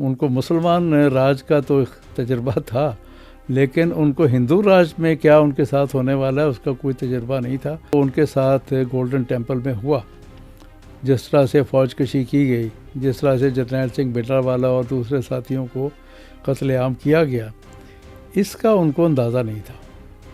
उनको मुसलमान राज का तो तजुर्बा था, लेकिन उनको हिंदू राज में क्या उनके साथ होने वाला है उसका कोई तजुर्बा नहीं था। तो उनके साथ गोल्डन टेम्पल में हुआ, जिस तरह से फ़ौज कशी की गई, जिस तरह से जरनैल सिंह भिंडरावाला और दूसरे साथियों को कत्लेआम किया गया, इसका उनको अंदाज़ा नहीं था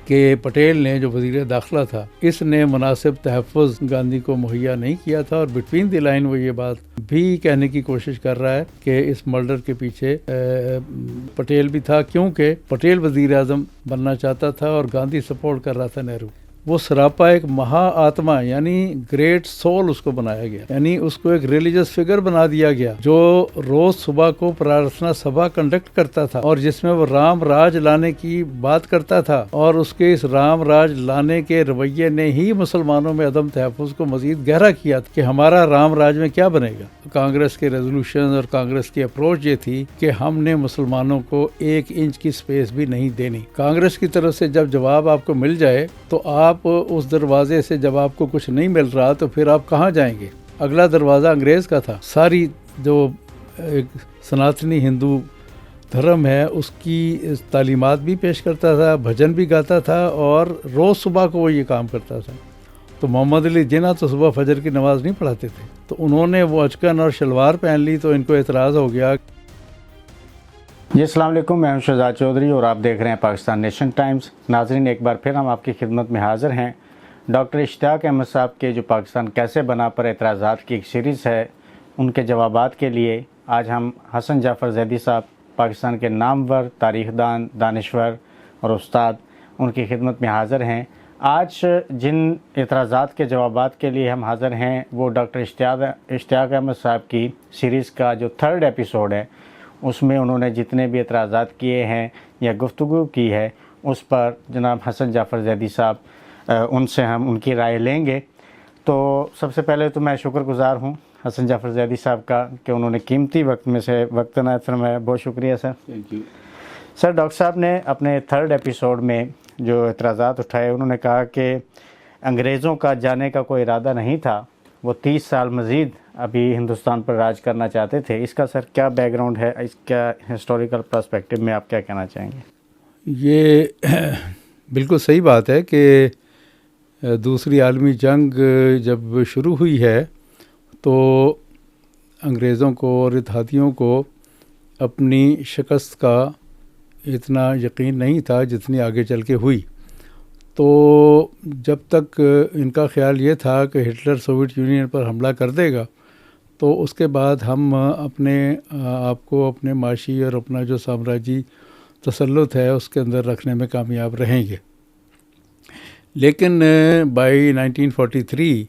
कि पटेल ने जो वज़ीर दाखिला था इसने मुनासिब तहफ़्फ़ुज़ गांधी को मुहैया नहीं किया था। और बिटवीन द लाइन वो ये बात भी कहने की कोशिश कर रहा है कि इस मर्डर के पीछे पटेल भी था, क्योंकि पटेल वज़ीर आज़म बनना चाहता था और गांधी सपोर्ट कर रहा था नेहरू। वो सरापा एक महा आत्मा यानी ग्रेट सोल उसको बनाया गया, यानी उसको एक रिलीजियस फिगर बना दिया गया जो रोज सुबह को प्रार्थना सभा कंडक्ट करता था और जिसमें वो राम राज लाने की बात करता था। और उसके इस राम राज लाने के रवैये ने ही मुसलमानों में अदम तहफ़्फ़ुज़ को मज़ीद गहरा किया कि हमारा राम राज में क्या बनेगा। कांग्रेस के रेजोल्यूशन और कांग्रेस की अप्रोच ये थी कि हमने मुसलमानों को 1 इंच की स्पेस भी नहीं देनी। कांग्रेस की तरफ से जब जवाब आपको मिल जाए तो आप उस दरवाजे से, जब आपको कुछ नहीं मिल रहा तो फिर आप कहाँ जाएंगे। अगला दरवाज़ा अंग्रेज़ का था। सारी जो एक सनातनी हिंदू धर्म है उसकी तालीमात भी पेश करता था, भजन भी गाता था और रोज़ सुबह को वो ये काम करता था। तो मोहम्मद अली जिन्ना तो सुबह फजर की नमाज़ नहीं पढ़ाते थे, तो उन्होंने वो अचकन और शलवार पहन ली तो इनको एतराज़ हो गया। जी अस्सलाम वालेकुम, मैं हूं शहजाद चौधरी और आप देख रहे हैं पाकिस्तान नेशन टाइम्स। नाजरीन, एक बार फिर हम आपकी खिदमत में हाज़िर हैं। डॉक्टर इश्तियाक अहमद साहब के जो पाकिस्तान कैसे बना पर एतराज़ात की एक सीरीज़ है, उनके जवाबात के लिए आज हम हसन जाफ़र ज़ैदी साहब, पाकिस्तान के नामवर तारीख़दान, दानिश्वर और उस्ताद, उनकी खिदमत में हाज़िर हैं। आज जिन एतराज़ात के जवाबात के लिए हम हाज़िर हैं वो डॉक्टर इश्तियाक अहमद साहब की सीरीज़ का जो 3rd एपिसोड है, उसमें उन्होंने जितने भी एतराज़ात किए हैं या गुफ्तगू की है उस पर जनाब हसन जाफ़र ज़ैदी साहब, उनसे हम उनकी राय लेंगे। तो सबसे पहले तो मैं शुक्रगुज़ार हूँ हसन जाफ़र ज़ैदी साहब का कि उन्होंने कीमती वक्त में से वक्त इनायत फरमाया। बहुत शुक्रिया sir. Thank you sir. Doctor साहब ने अपने 3rd एपिसोड में जो एतराज़ात उठाए, उन्होंने कहा कि अंग्रेज़ों का जाने का कोई इरादा नहीं था, वो 30 साल मज़ीद अभी हिंदुस्तान पर राज करना चाहते थे। इसका सर क्या बैकग्राउंड है, इसका हिस्टोरिकल पर्सपेक्टिव में आप क्या कहना चाहेंगे? ये बिल्कुल सही बात है कि दूसरी आलमी जंग जब शुरू हुई है तो अंग्रेज़ों को और इत्तेहादियों को अपनी शिकस्त का इतना यकीन नहीं था जितनी आगे चल के हुई। तो जब तक इनका ख्याल ये था कि हिटलर सोवियत यूनियन पर हमला कर देगा तो उसके बाद हम अपने आप को, अपने माशी और अपना जो साम्राज्यी तसल्लुत है उसके अंदर रखने में कामयाब रहेंगे। लेकिन बाई 1943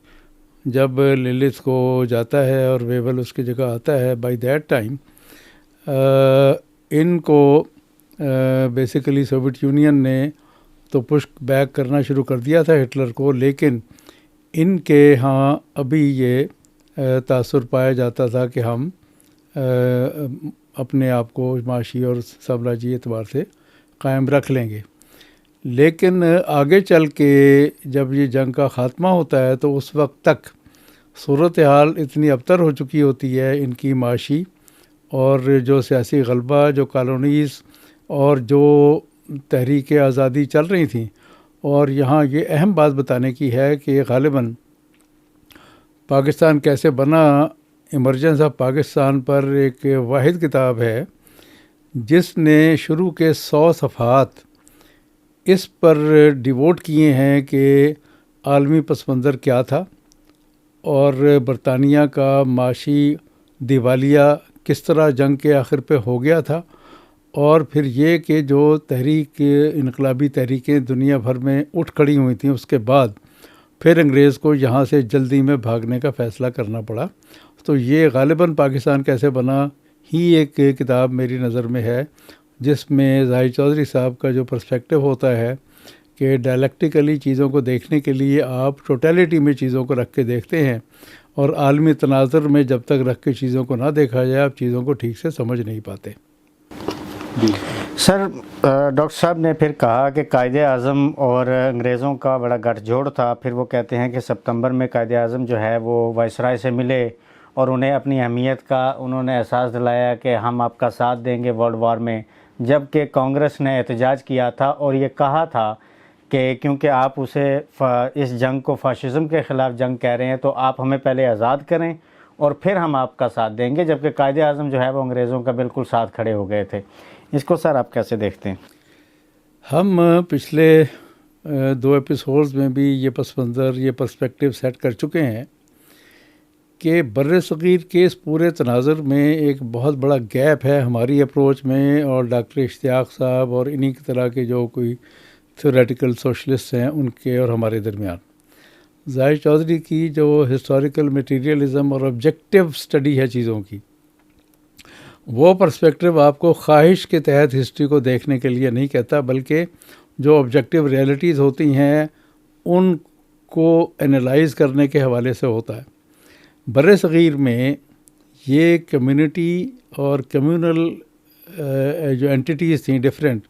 जब लिलिथ को जाता है और वेवल उसकी जगह आता है, बाई दैट टाइम इनको बेसिकली सोवियत यूनियन ने तो पुश बैक करना शुरू कर दिया था हिटलर को, लेकिन इनके यहाँ अभी ये तासुर पाया जाता था कि हम अपने आप को माशी और साम्राज्यी एतबार से कायम रख लेंगे। लेकिन आगे चल के जब ये जंग का ख़ात्मा होता है तो उस वक्त तक सूरत हाल इतनी अबतर हो चुकी होती है इनकी माशी और जो सियासी गलबा, जो कॉलोनीज़ और जो तहरीक आज़ादी चल रही थी। और यहाँ ये अहम बात बताने की है कि ग़ालिबन पाकिस्तान कैसे बना, इमरजेंस ऑफ पाकिस्तान पर एक वाहिद किताब है जिसने शुरू के 100 सफ़हात इस पर डिवोट किए हैं कि आलमी पस मंज़र क्या था और बरतानिया का माशी दिवालिया किस तरह जंग के आखिर पे हो गया था, और फिर ये कि जो तहरीक इनकलाबी तहरीकें दुनिया भर में उठ खड़ी हुई थी उसके बाद फिर अंग्रेज़ को यहाँ से जल्दी में भागने का फ़ैसला करना पड़ा। तो ये ग़ालिबन पाकिस्तान कैसे बना ही एक किताब मेरी नज़र में है, जिसमें ज़ाहिर चौधरी साहब का जो पर्सपेक्टिव होता है कि डायलेक्टिकली चीज़ों को देखने के लिए आप टोटलिटी में चीज़ों को रख के देखते हैं और आलमी तनाज़ुर में जब तक रख के चीज़ों को ना देखा जाए आप चीज़ों को ठीक से समझ नहीं पाते। सर, डॉक्टर साहब ने फिर कहा कि कायदे आज़म और अंग्रेज़ों का बड़ा गठजोड़ था। फिर वो कहते हैं कि सितंबर में कायदे आज़म जो है वो वायसराय से मिले और उन्हें अपनी अहमियत का उन्होंने एहसास दिलाया कि हम आपका साथ देंगे वर्ल्ड वार में, जबकि कांग्रेस ने एहतजाज किया था और ये कहा था कि क्योंकि आप उसे इस जंग को फाशिज़म के ख़िलाफ़ जंग कह रहे हैं तो आप हमें पहले आज़ाद करें और फिर हम आपका साथ देंगे, जबकि कायदे आज़म जो है वो अंग्रेज़ों का बिल्कुल साथ खड़े हो गए थे। इसको सर आप कैसे देखते हैं? हम पिछले 2 एपिसोड्स में भी ये पस मंज़र, ये पर्सपेक्टिव सेट कर चुके हैं कि बर्र-ए-सग़ीर के इस पूरे तनाज़ुर में एक बहुत बड़ा गैप है हमारी अप्रोच में और डॉक्टर इश्तियाक साहब और इन्हीं की तरह के जो कोई थ्योरेटिकल सोशलिस्ट हैं उनके और हमारे दरमियान। ज़ाहिर चौधरी की जो हिस्टोरिकल मटीरियलिज़म और ऑब्जेक्टिव स्टडी है चीज़ों की, वो पर्सपेक्टिव आपको ख्वाहिश के तहत हिस्ट्री को देखने के लिए नहीं कहता, बल्कि जो ऑब्जेक्टिव रियलिटीज़ होती हैं उनको एनालाइज़ करने के हवाले से होता है। बर्र-ए-सग़ीर में ये कम्युनिटी और कम्यूनल जो एंटिटीज़ थी डिफरेंट,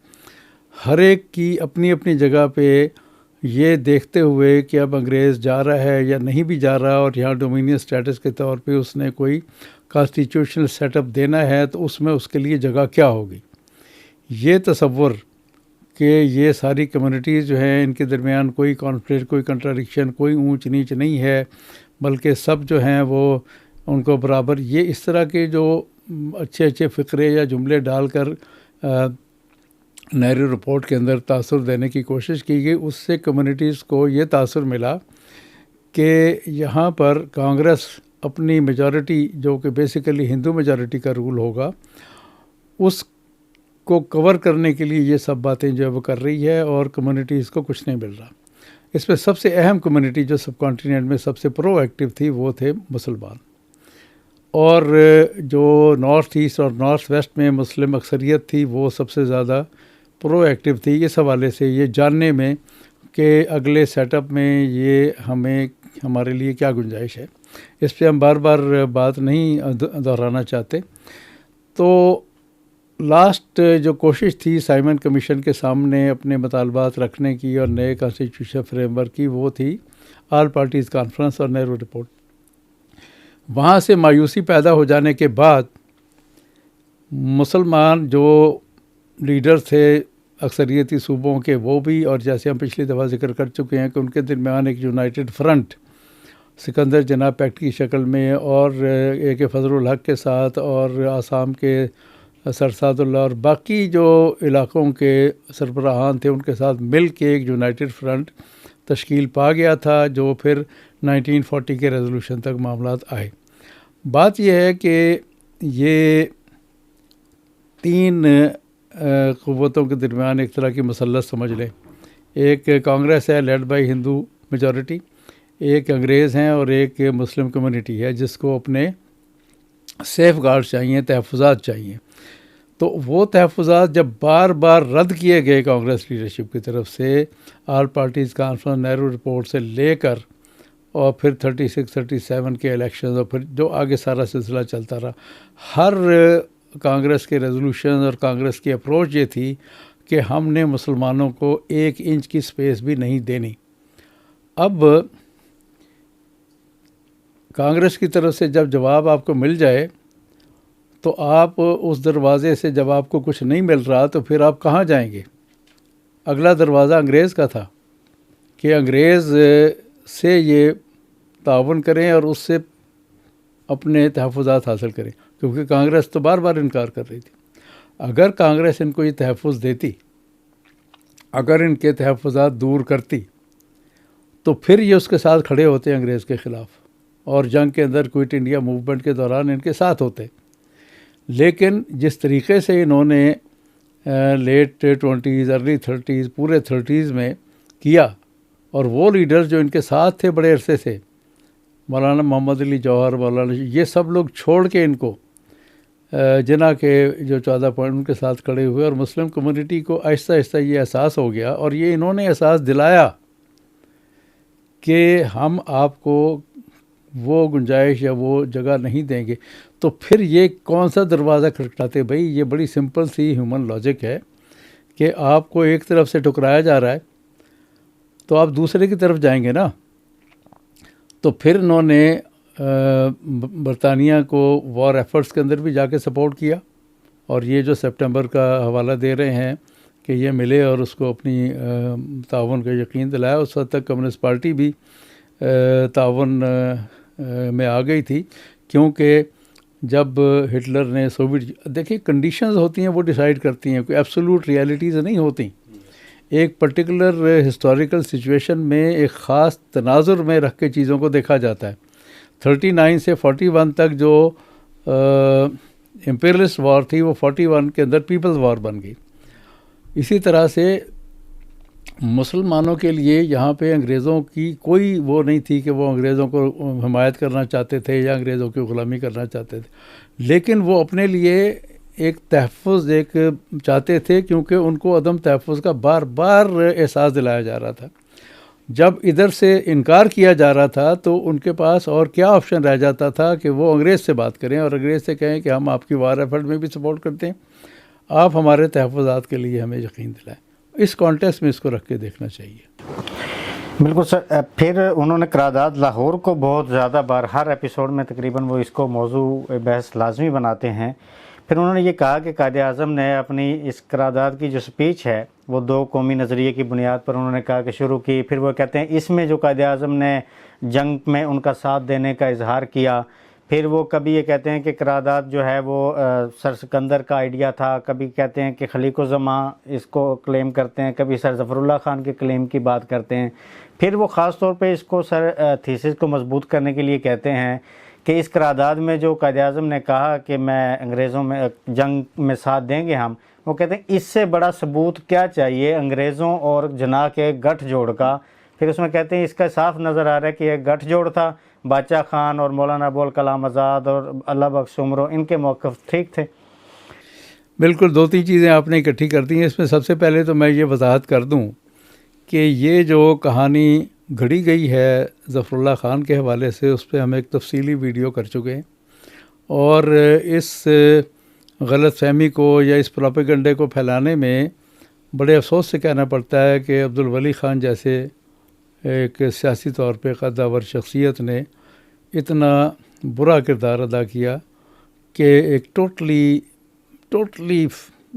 हर एक की अपनी अपनी जगह पे ये देखते हुए कि अब अंग्रेज़ जा रहा है या नहीं भी जा रहा और यहाँ डोमिनियन स्टेटस के तौर पे उसने कोई कॉन्स्टिट्यूशनल सेटअप देना है तो उसमें उसके लिए जगह क्या होगी, ये तसव्वुर कि ये सारी कम्युनिटीज़ जो हैं इनके दरमियान कोई कॉन्फ्लिक्ट, कोई कंट्राडिक्शन, कोई ऊंच नीच नहीं है, बल्कि सब जो हैं वो उनको बराबर, ये इस तरह के जो अच्छे अच्छे फ़िक्रे या जुमले डालकर नेहरू रिपोर्ट के अंदर तासुर देने की कोशिश की गई, उससे कम्युनिटीज़ को ये तासुर मिला कि यहाँ पर कांग्रेस अपनी मेजॉरिटी, जो कि बेसिकली हिंदू मेजॉरिटी का रूल होगा, उसको कवर करने के लिए ये सब बातें जो है वो कर रही है और कम्युनिटीज़ को कुछ नहीं मिल रहा। इसमें सबसे अहम कम्युनिटी जो सब कॉन्टिनेंट में सबसे प्रोएक्टिव थी वो थे मुसलमान, और जो नॉर्थ ईस्ट और नॉर्थ वेस्ट में मुस्लिम अक्सरियत थी वो सबसे ज़्यादा प्रोएक्टिव थी इस हवाले से ये जानने में कि अगले सेटअप में ये हमारे लिए क्या गुंजाइश है। इस पे हम बार बार बात नहीं दोहराना चाहते। तो लास्ट जो कोशिश थी साइमन कमीशन के सामने अपने मुतालबात रखने की और नए कॉन्स्टिट्यूशन फ्रेमवर्क की, वो थी ऑल पार्टीज़ कॉन्फ्रेंस और नेहरू रिपोर्ट। वहाँ से मायूसी पैदा हो जाने के बाद मुसलमान जो लीडर थे अक्सरियती सूबों के, वो भी, और जैसे हम पिछली दफ़ा जिक्र कर चुके हैं कि उनके दरमियान एक यूनाइटेड फ्रंट सिकंदर जनाब पैक्ट की शक्ल में और AK फजलुल हक के साथ और आसाम के सरसादुल्लाह और बाकी जो इलाक़ों के सरबराहान थे उनके साथ मिल के एक यूनाइटेड फ्रंट तश्कील पा गया था, जो फिर 1940 के रेजोल्यूशन तक मामलात आए। बात यह है कि ये 3 क़ुव्वतों के दरमियान एक तरह की मसल्लत समझ लें। एक कांग्रेस है लेड बाय हिंदू मेजॉरिटी, एक अंग्रेज़ हैं और एक मुस्लिम कम्युनिटी है जिसको अपने सेफ़ गार्ड चाहिए, तहफ़्फ़ुज़ात चाहिए। तो वो तहफ़्फ़ुज़ात जब बार बार रद्द किए गए कांग्रेस लीडरशिप की तरफ से, all parties conference, Nehru report से लेकर और फिर 36-37 के इलेक्शन और फिर जो आगे सारा सिलसिला चलता रहा, हर कांग्रेस के रेजोल्यूशन और कांग्रेस की अप्रोच ये थी कि हमने मुसलमानों को 1 इंच की स्पेस भी नहीं देनी। अब कांग्रेस की तरफ से जब जवाब आपको मिल जाए तो आप उस दरवाज़े से, जब आपको कुछ नहीं मिल रहा तो फिर आप कहाँ जाएंगे? अगला दरवाज़ा अंग्रेज़ का था कि अंग्रेज़ से ये ताउन करें और उससे अपने तहफ़्फ़ुज़ात हासिल करें, क्योंकि कांग्रेस तो बार बार इनकार कर रही थी। अगर कांग्रेस इनको ये तहफ़्फ़ुज़ देती, अगर इनके तहफ़्फ़ुज़ात दूर करती, तो फिर ये उसके साथ खड़े होते अंग्रेज़ के ख़िलाफ़ और जंग के अंदर क्विट इंडिया मूवमेंट के दौरान इनके साथ होते। लेकिन जिस तरीके से इन्होंने लेट 20s, अर्ली 30s, पूरे 30s में किया, और वो लीडर जो इनके साथ थे बड़े अरसे से, मौलाना मोहम्मद अली जौहर, मौलाना, ये सब लोग छोड़ के इनको जिना के जो 14 पॉइंट उनके साथ खड़े हुए, और मुस्लिम कम्युनिटी को आहिस्ता आहिस्ता ये एहसास हो गया और ये इन्होंने एहसास दिलाया कि हम आपको वो गुंजाइश या वो जगह नहीं देंगे। तो फिर ये कौन सा दरवाज़ा खटखटाते भाई? ये बड़ी सिंपल सी ह्यूमन लॉजिक है कि आपको एक तरफ से ठुकराया जा रहा है तो आप दूसरे की तरफ जाएंगे ना। तो फिर इन्होंने बरतानिया को वॉर एफर्ट्स के अंदर भी जाके सपोर्ट किया, और ये जो सितंबर का हवाला दे रहे हैं कि ये मिले और उसको अपनी ताउन का यकीन दिलाया, उस वक्त तक कम्युनिस्ट पार्टी भी ताउन में आ गई थी, क्योंकि जब हिटलर ने सोवियत, देखिए कंडीशंस होती हैं वो डिसाइड करती हैं, कोई एब्सोल्यूट रियलिटीज़ नहीं होती। एक पर्टिकुलर हिस्टोरिकल सिचुएशन में एक ख़ास तनाजुर में रख के चीज़ों को देखा जाता है। 39 से 41 तक जो इम्पीरियलिस्ट वॉर थी वो 41 के अंदर पीपल्स वॉर बन गई। इसी तरह से मुसलमानों के लिए यहाँ पे अंग्रेज़ों की कोई वो नहीं थी कि वो अंग्रेज़ों को हिमायत करना चाहते थे या अंग्रेज़ों की ग़ुलामी करना चाहते थे, लेकिन वो अपने लिए एक तहफ़्फ़ुज़ एक चाहते थे, क्योंकि उनको अदम तहफ़्फ़ुज़ का बार बार एहसास दिलाया जा रहा था। जब इधर से इनकार किया जा रहा था तो उनके पास और क्या ऑप्शन रह जाता था कि वो अंग्रेज़ से बात करें और अंग्रेज़ से कहें कि हम आपकी वार एफर्ट में भी सपोर्ट करते हैं, आप हमारे तहफ़्फ़ुज़ात के लिए हमें यकीन दिलाएं। इस कॉन्टेक्स्ट में इसको रख के देखना चाहिए। बिल्कुल सर। फिर उन्होंने करारदाद लाहौर को बहुत ज़्यादा बार, हर एपिसोड में तकरीबन वो इसको मौजू बहस लाजमी बनाते हैं। फिर उन्होंने ये कहा कि कायद आज़म ने अपनी इस करारदाद की जो स्पीच है वो दो कौमी नज़रिए की बुनियाद पर उन्होंने कहा कि शुरू की। फिर वो कहते हैं इसमें जो कायद आज़म ने जंग में उनका साथ देने का इजहार किया। फिर वो कभी ये कहते हैं कि करारदाद जो है वो सर सिकंदर का आइडिया था, कभी कहते हैं कि खलीक़ुज़्ज़मान इसको क्लेम करते हैं, कभी सर ज़फ़रुल्लाह ख़ान के क्लेम की बात करते हैं। फिर वो ख़ास तौर पे इसको सर थीसिस को मजबूत करने के लिए कहते हैं कि इस करारदाद में जो कायद आज़म ने कहा कि मैं अंग्रेज़ों में जंग में साथ देंगे हम, वो कहते हैं इससे बड़ा सबूत क्या चाहिए अंग्रेज़ों और जना के गठजोड़ का। फिर उसमें कहते हैं इसका साफ नज़र आ रहा है कि एक गठजोड़ था, बादशाह खान और मौलाना अबुल कलाम आज़ाद और अल्लाह बख्श उमरो, इनके मौक़िफ़ ठीक थे। बिल्कुल, दो तीन चीज़ें आपने इकट्ठी कर दी हैं। इसमें सबसे पहले तो मैं ये वजाहत कर दूं कि ये जो कहानी घड़ी गई है ज़फ़रुल्लाह ख़ान के हवाले से, उस पर हम एक तफसीली वीडियो कर चुके हैं, और इस गलतफ़हमी को या इस प्रोपेगेंडे को फैलाने में बड़े अफसोस से कहना पड़ता है कि अब्दुल वली ख़ान जैसे एक सियासी तौर पे कद्दावर शख्सियत ने इतना बुरा किरदार अदा किया कि एक टोटली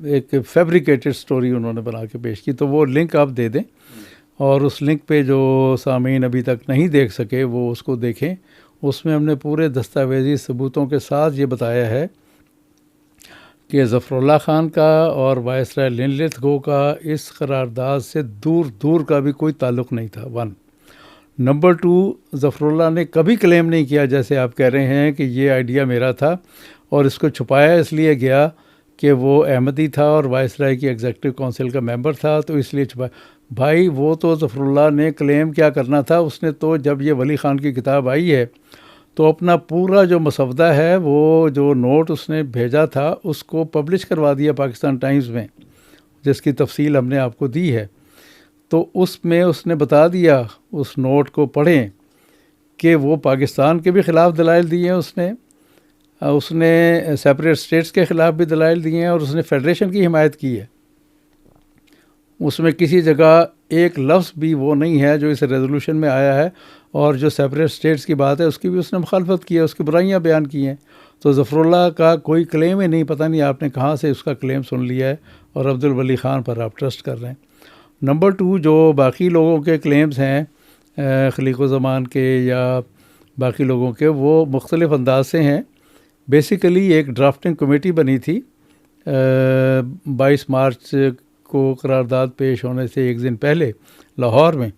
एक फैब्रिकेटेड स्टोरी उन्होंने बना के पेश की। तो वो लिंक आप दे दें, और उस लिंक पे जो सामीन अभी तक नहीं देख सके वो उसको देखें। उसमें हमने पूरे दस्तावेजी सबूतों के साथ ये बताया है कि ज़फ़रुल्लाह ख़ान का और वायसराय लिनलिथगो का इस करारदाद से दूर का भी कोई ताल्लुक़ नहीं था। 1 नंबर 2, ज़फ़रुल्लाह ने कभी क्लेम नहीं किया जैसे आप कह रहे हैं कि ये आइडिया मेरा था और इसको छुपाया इसलिए गया कि वो अहमदी था और वायसराय की एग्जीक्यूटिव काउंसिल का मेंबर था, तो इसलिए छुपाया। भाई वो तो ज़फ़रुल्लाह ने क्लेम क्या करना था, उसने तो जब ये वली ख़ान की किताब आई है तो अपना पूरा जो मसवदा है, वो जो नोट उसने भेजा था उसको पब्लिश करवा दिया पाकिस्तान टाइम्स में, जिसकी तफसील हमने आपको दी है। तो उसमें उसने बता दिया, उस नोट को पढ़ें, कि वो पाकिस्तान के भी ख़िलाफ़ दलाइल दिए हैं उसने सेपरेट स्टेट्स के ख़िलाफ़ भी दलाइल दिए हैं, और उसने फेडरेशन की हिमायत की है। उसमें किसी जगह एक लफ्ज़ भी वो नहीं है जो इस रेजोल्यूशन में आया है, और जो सेपरेट स्टेट्स की बात है उसकी भी उसने मुखालफत की है, उसकी बुराइयां बयान की हैं। तो ज़फ़रुल्लाह का कोई क्लेम ही नहीं, पता नहीं आपने कहाँ से उसका क्लेम सुन लिया है और अब्दुल वली ख़ान पर आप ट्रस्ट कर रहे हैं। नंबर 2, जो बाकी लोगों के क्लेम्स हैं खलीक़ुज़्ज़मान के या बाकी लोगों के, वो मुख्तलिफ़ अंदाज से हैं। बेसिकली एक ड्राफ्टिंग कमेटी बनी थी 22 मार्च को करारदाद पेश होने से एक दिन पहले लाहौर में।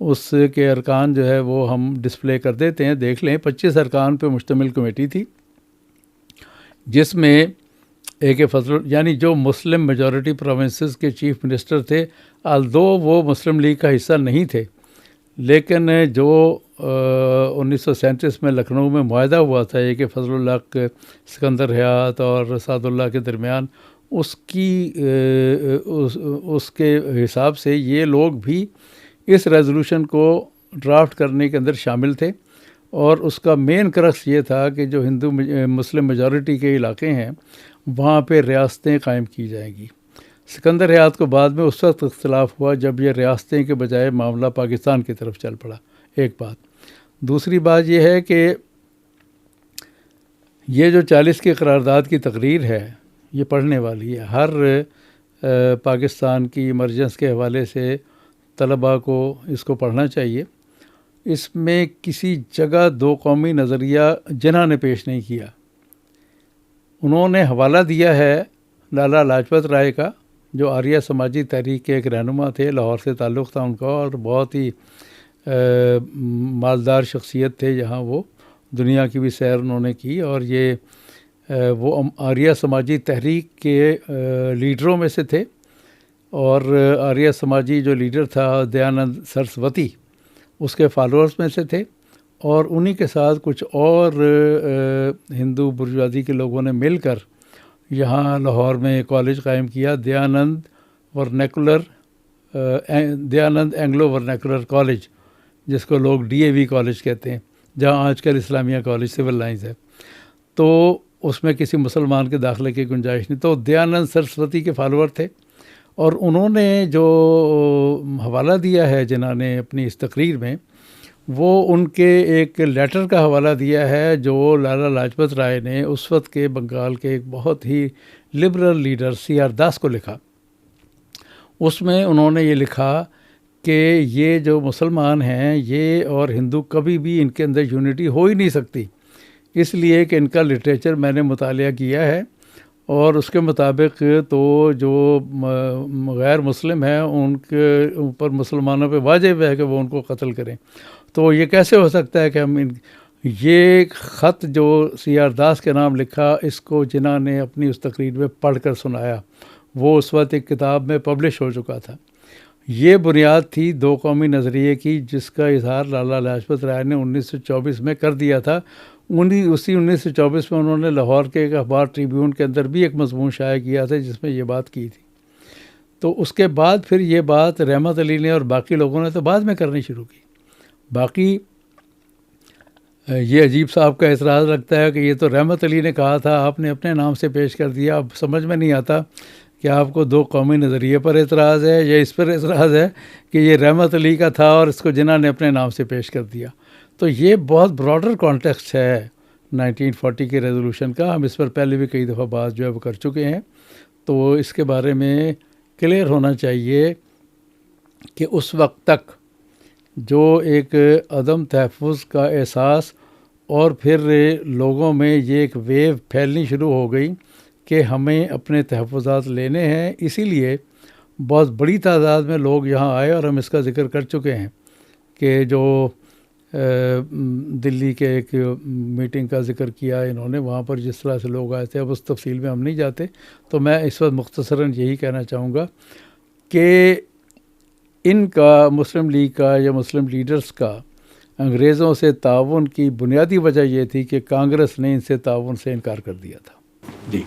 उसके अरकान जो है वो हम डिस्प्ले कर देते हैं, देख लें। 25 अरकान पे मुश्तमिल कमेटी थी, जिसमें AK फजल यानी जो मुस्लिम मेजॉरिटी प्रोविंसेस के चीफ मिनिस्टर थे, अल्दो वो मुस्लिम लीग का हिस्सा नहीं थे, लेकिन जो 1937 में लखनऊ में मुआहदा हुआ था AK फजलुल्लाह के सिकंदर हयात और सादुल्लाह के दरमियान, उसके हिसाब से ये लोग भी इस रेजोल्यूशन को ड्राफ्ट करने के अंदर शामिल थे। और उसका मेन क्रक्स ये था कि जो हिंदू मुस्लिम मेजॉरिटी के इलाके हैं वहाँ पे रियासतें कायम की जाएंगी। सिकंदर हयात को बाद में उस वक्त इख्तिलाफ हुआ जब ये रियासतें के बजाय मामला पाकिस्तान की तरफ चल पड़ा, एक बात। दूसरी बात यह है कि ये जो 40 की करारदाद की तकरीर है ये पढ़ने वाली है। हर पाकिस्तान की इमरजेंस के हवाले से तलबा को इसको पढ़ना चाहिए। इसमें किसी जगह दो कौमी नज़रिया जिन्ना ने पेश नहीं किया। उन्होंने हवाला दिया है लाला लाजपत राय का, जो आर्य समाजी तहरीक के एक रहनुमा थे, लाहौर से ताल्लुक़ था उनका और बहुत ही मालदार शख्सियत थे। जहाँ वो दुनिया की भी सैर उन्होंने की और ये वो आर्य समाजी तहरीक के लीडरों में से थे। और आर्य समाजी जो लीडर था दयानंद सरस्वती, उसके फॉलोअर्स में से थे। और उन्हीं के साथ कुछ और हिंदू बुर्जुआदी के लोगों ने मिलकर यहाँ लाहौर में कॉलेज कायम किया, दयानंद एंग्लो वर्नैकुलर कॉलेज, जिसको लोग DAV कॉलेज कहते हैं, जहाँ आजकल इस्लामिया कॉलेज सिविल लाइंस है। तो उसमें किसी मुसलमान के दाखिले की गुंजाइश नहीं। तो दयानंद सरस्वती के फॉलोअर थे और उन्होंने जो हवाला दिया है जिन्होंने अपनी इस तकरीर में, वो उनके एक लेटर का हवाला दिया है जो लाला लाजपत राय ने उस वक्त के बंगाल के एक बहुत ही लिबरल लीडर CR दास को लिखा। उसमें उन्होंने ये लिखा कि ये जो मुसलमान हैं ये और हिंदू कभी भी इनके अंदर यूनिटी हो ही नहीं सकती, इसलिए कि इनका लिटरेचर मैंने मुतालिया किया है और उसके मुताबिक तो जो गैर मुस्लिम हैं उनके ऊपर मुसलमानों पे वाजिब है कि वो उनको कत्ल करें। तो ये कैसे हो सकता है कि हम ये ख़त जो CR दास के नाम लिखा, इसको जिन्ना ने अपनी उस तकरीर में पढ़ कर सुनाया। वो उस वक्त एक किताब में पब्लिश हो चुका था। ये बुनियाद थी दो कौमी नज़रिए की, जिसका इजहार लाला लाजपत राय ने 1924 में कर दिया था। उसी 1924 में उन्होंने लाहौर के एक अखबार ट्रिब्यून के अंदर भी एक मजमून शाया किया था जिसमें ये बात की थी। तो उसके बाद फिर ये बात रहमत अली ने और बाकी लोगों ने तो बाद में करनी शुरू की। बाकी ये अजीब सा आपका एतराज़ लगता है कि ये तो रहमत अली ने कहा था, आपने अपने नाम से पेश कर दिया। अब समझ में नहीं आता कि आपको दो कौमी नज़रिए पर एतराज़ है या इस पर एतराज़ है कि ये रहमत अली का था और इसको जिन्ना ने अपने नाम से पेश कर दिया। तो ये बहुत ब्रॉडर कॉन्टेक्स्ट है 1940 के रेजोल्यूशन का। हम इस पर पहले भी कई दफ़ा बात जो है वो कर चुके हैं। तो इसके बारे में क्लियर होना चाहिए कि उस वक्त तक जो एक अदम तहफ़्फ़ुज़ का एहसास और फिर लोगों में ये एक वेव फैलनी शुरू हो गई कि हमें अपने तहफ़्फ़ुज़ात लेने हैं, इसीलिए बहुत बड़ी तादाद में लोग यहाँ आए। और हम इसका ज़िक्र कर चुके हैं कि जो दिल्ली के एक मीटिंग का ज़िक्र किया इन्होंने, वहाँ पर जिस तरह से लोग आए थे, अब उस तफसील में हम नहीं जाते। तो मैं इस वक्त मुख्तसरन यही कहना चाहूँगा कि इनका, मुस्लिम लीग का या मुस्लिम लीडर्स का अंग्रेज़ों से ताउन की बुनियादी वजह यह थी कि कांग्रेस ने इनसे ताउन से इनकार कर दिया था। जी